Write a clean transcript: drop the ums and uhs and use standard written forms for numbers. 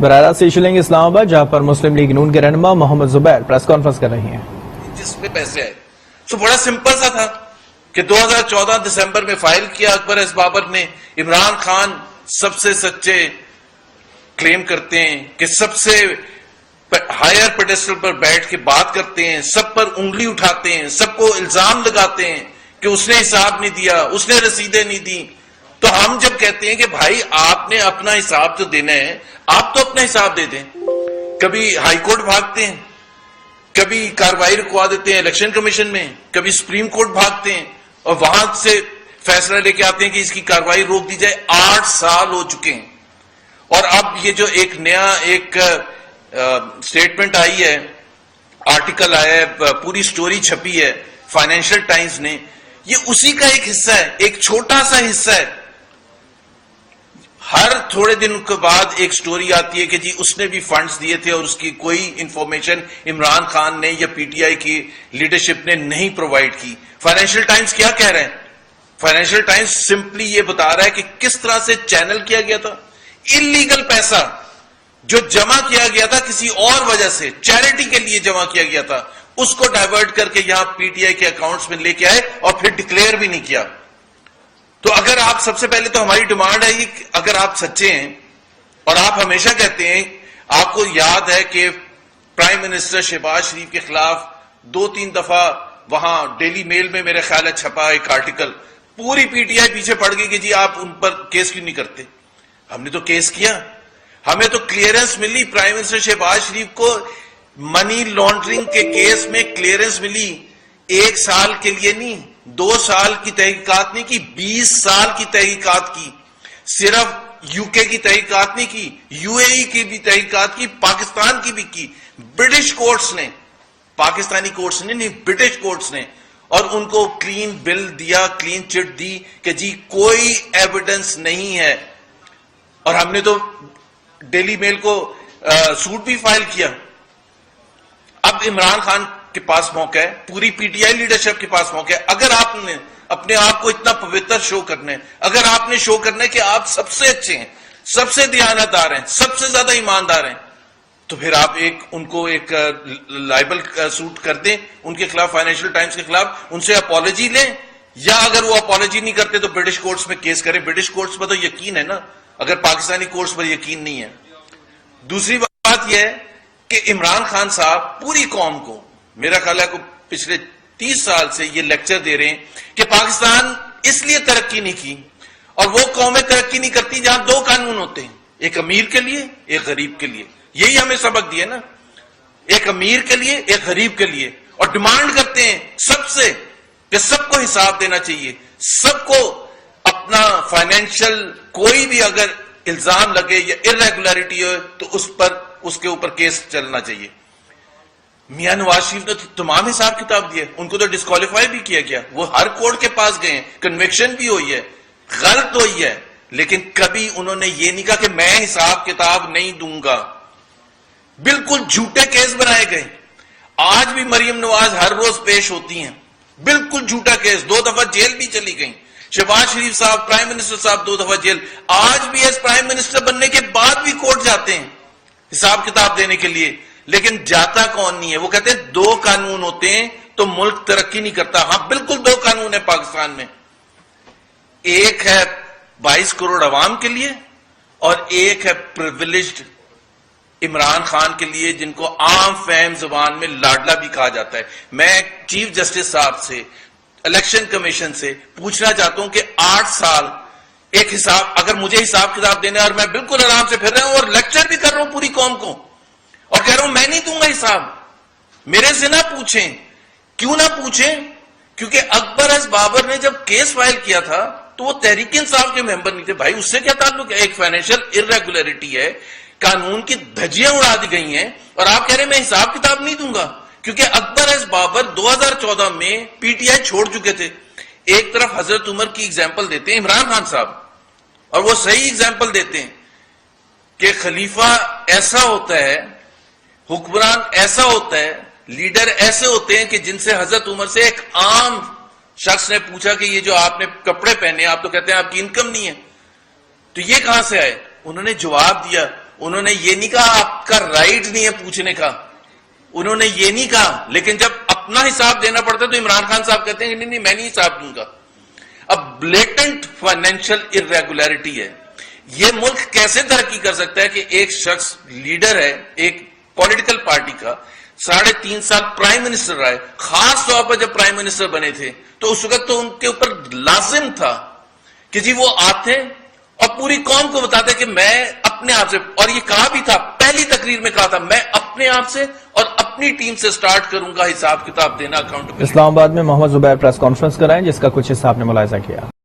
براہ راست ایشو لیں گے اسلام آباد، جہاں پر مسلم لیگ نون کے رہنما محمد زبیر پریس کانفرنس کر رہی ہیں. جس میں پیسے آئے تو بڑا سمپل سا تھا کہ 2014 دسمبر میں فائل کیا اکبر ایس بابر نے. عمران خان سب سے سچے کلیم کرتے ہیں کہ سب سے ہائر پیڈسٹل پر بیٹھ کے بات کرتے ہیں، سب پر انگلی اٹھاتے ہیں، سب کو الزام لگاتے ہیں کہ اس نے حساب نہیں دیا، اس نے رسیدیں نہیں دی. تو ہم جب کہتے ہیں کہ بھائی آپ نے اپنا حساب جو دینا ہے آپ تو اپنا حساب دے دیں. کبھی ہائی کورٹ بھاگتے ہیں، کبھی کارروائی رکوا دیتے ہیں الیکشن کمیشن میں، کبھی سپریم کورٹ بھاگتے ہیں اور وہاں سے فیصلہ لے کے آتے ہیں کہ اس کی کارروائی روک دی جائے. 8 سال ہو چکے ہیں اور اب یہ جو ایک نیا ایک سٹیٹمنٹ آئی ہے، آرٹیکل آیا ہے، پوری سٹوری چھپی ہے فائنینشل ٹائمز نے، یہ اسی کا ایک حصہ ہے، ایک چھوٹا سا حصہ ہے. ہر تھوڑے دن کے بعد ایک سٹوری آتی ہے کہ جی اس نے بھی فنڈز دیے تھے اور اس کی کوئی انفارمیشن عمران خان نے یا پی ٹی آئی کی لیڈرشپ نے نہیں پرووائڈ کی. فائنینشل ٹائمز کیا کہہ رہے ہیں؟ فائنینشل ٹائمز سمپلی یہ بتا رہا ہے کہ کس طرح سے چینل کیا گیا تھا انلیگل پیسہ جو جمع کیا گیا تھا کسی اور وجہ سے، چیریٹی کے لیے جمع کیا گیا تھا، اس کو ڈائیورٹ کر کے یہاں پی ٹی آئی کے اکاؤنٹس میں لے کے آئے اور پھر ڈکلیئر بھی نہیں کیا. تو اگر آپ سب سے پہلے تو ہماری ڈیمانڈ ہے کہ اگر آپ سچے ہیں اور آپ ہمیشہ کہتے ہیں، آپ کو یاد ہے کہ پرائم منسٹر شہباز شریف کے خلاف 2-3 دفعہ وہاں ڈیلی میل میں میرے خیال ہے چھپا ایک آرٹیکل، پوری پی ٹی آئی پیچھے پڑ گئی کہ جی آپ ان پر کیس کیوں نہیں کرتے. ہم نے تو کیس کیا، ہمیں تو کلیئرنس ملی. پرائم منسٹر شہباز شریف کو منی لانڈرنگ کے کیس میں کلیئرنس ملی، 1 سال کے لیے نہیں، 2 سال کی تحقیقات نہیں کی، 20 سال کی تحقیقات کی. صرف یو کے کی تحقیقات نہیں کی، یو اے ای کی بھی تحقیقات کی، پاکستان کی بھی کی. برٹش کورٹس نے، پاکستانی کورٹس نے نہیں، برٹش کورٹس نے، اور ان کو کلین بل دیا، کلین چٹ دی کہ جی کوئی ایویڈنس نہیں ہے. اور ہم نے تو ڈیلی میل کو سوٹ بھی فائل کیا. اب عمران خان کے پاس موقع ہے، پوری پی ٹی آئی لیڈرشپ کے پاس موقع ہے. اگر آپ نے اپنے آپ کو اتنا پوتر شو کرنا ہے، اگر آپ نے شو کرنا ہے کہ آپ سب سے اچھے ہیں، سب سے دیانتدار ہیں، سب سے زیادہ ایماندار ہیں، تو پھر آپ ان کو ایک لائبل سوٹ کر دیں ان کے خلاف، فائنینشل ٹائمز کے خلاف، ان سے اپالوجی لیں، یا اگر وہ اپالوجی نہیں کرتے تو برٹش کورٹس میں کیس کریں. برٹش کورٹس پر تو یقین ہے نا، اگر پاکستانی کورٹس پر یقین نہیں ہے. دوسری بات یہ ہے کہ عمران خان صاحب پوری قوم کو، میرا خیال ہے کہ پچھلے 30 سال سے یہ لیکچر دے رہے ہیں کہ پاکستان اس لیے ترقی نہیں کی اور وہ قومیں ترقی نہیں کرتی جہاں 2 قانون ہوتے ہیں، ایک امیر کے لیے ایک غریب کے لیے. یہی ہمیں سبق دیا نا، ایک امیر کے لیے ایک غریب کے لیے. اور ڈیمانڈ کرتے ہیں سب سے کہ سب کو حساب دینا چاہیے، سب کو اپنا فائنینشل کوئی بھی اگر الزام لگے یا irregularity ہو تو اس کے اوپر کیس چلنا چاہیے. میاں نواز شریف نے تو تمام حساب کتاب دیا، ان کو تو ڈسکوالیفائی بھی کیا گیا، وہ ہر کورٹ کے پاس گئے ہیں، کنوکشن بھی ہوئی ہے، غلط ہوئی ہے، لیکن کبھی انہوں نے یہ نہیں کہا کہ میں حساب کتاب نہیں دوں گا. بالکل جھوٹے کیس بنائے گئے. آج بھی مریم نواز ہر روز پیش ہوتی ہیں، بالکل جھوٹا کیس، 2 دفعہ جیل بھی چلی گئیں. شہباز شریف صاحب پرائم منسٹر صاحب 2 دفعہ جیل. آج بھی ایس پرائم منسٹر بننے کے بعد بھی کورٹ جاتے ہیں حساب کتاب دینے کے لیے، لیکن جاتا کون نہیں ہے. وہ کہتے ہیں 2 قانون ہوتے ہیں تو ملک ترقی نہیں کرتا. ہاں بالکل 2 قانون ہیں پاکستان میں، ایک ہے 22 کروڑ عوام کے لیے اور ایک ہے پریویلیجڈ عمران خان کے لیے، جن کو عام فہم زبان میں لاڈلا بھی کہا جاتا ہے. میں چیف جسٹس صاحب سے، الیکشن کمیشن سے پوچھنا چاہتا ہوں کہ 8 سال ایک حساب، اگر مجھے حساب کتاب دینا ہے اور میں بالکل آرام سے پھر رہا ہوں اور لیکچر بھی کر رہا ہوں پوری قوم کو اور کہہ رہا ہوں میں نہیں دوں گا حساب، میرے سے نہ پوچھیں. کیوں نہ پوچھیں؟ کیونکہ اکبر ایس بابر نے جب کیس فائل کیا تھا تو وہ تحریک انصاف کے ممبر نہیں تھے. بھائی اس سے کیا تعلق ہے؟ ایک فائنینشیل irregularity ہے، قانون کی دھجیاں اڑا دی گئی ہیں اور آپ کہہ رہے ہیں میں حساب کتاب نہیں دوں گا. کیونکہ اکبر ایس بابر 2014 میں پی ٹی آئی چھوڑ چکے تھے. ایک طرف حضرت عمر کی اگزامپل دیتے ہیں عمران خان صاحب، اور وہ صحیح اگزامپل دیتے ہیں کہ خلیفہ ایسا ہوتا ہے، حکمران ایسا ہوتا ہے، لیڈر ایسے ہوتے ہیں کہ جن سے حضرت عمر سے ایک عام شخص نے پوچھا کہ یہ جو آپ نے کپڑے پہنے آپ تو کہتے ہیں آپ کی انکم نہیں ہے، تو یہ کہاں سے آئے؟ انہوں نے جواب دیا انہوں نے یہ نہیں کہا آپ کا رائٹ نہیں ہے پوچھنے کا، انہوں نے یہ نہیں کہا، لیکن جب اپنا حساب دینا پڑتا ہے تو عمران خان صاحب کہتے ہیں کہ نہیں میں نہیں حساب دوں گا۔ اب بلیٹنٹ فائنینشل ارریگولیرٹی ہے۔ یہ ملک کیسے ترقی کر سکتا ہے کہ ایک شخص لیڈر ہے ایک پولیٹیکل پارٹی کا، 3.5 سال پرائم منسٹر رہا ہے، خاص طور پر جب پرائم منسٹر بنے تھے تو اس وقت تو ان کے اوپر لازم تھا کہ جی وہ آتے اور پوری قوم کو بتاتے کہ میں اپنے آپ سے، اور یہ کہا بھی تھا پہلی تقریر میں کہا تھا میں اپنے آپ سے اور اپنی ٹیم سے سٹارٹ کروں گا حساب کتاب دینا، اکاؤنٹبلٹی۔ اسلام آباد میں محمد زبیر پریس کانفرنس کرائیں جس کا کچھ حصہ آپ نے ملاحظہ کیا۔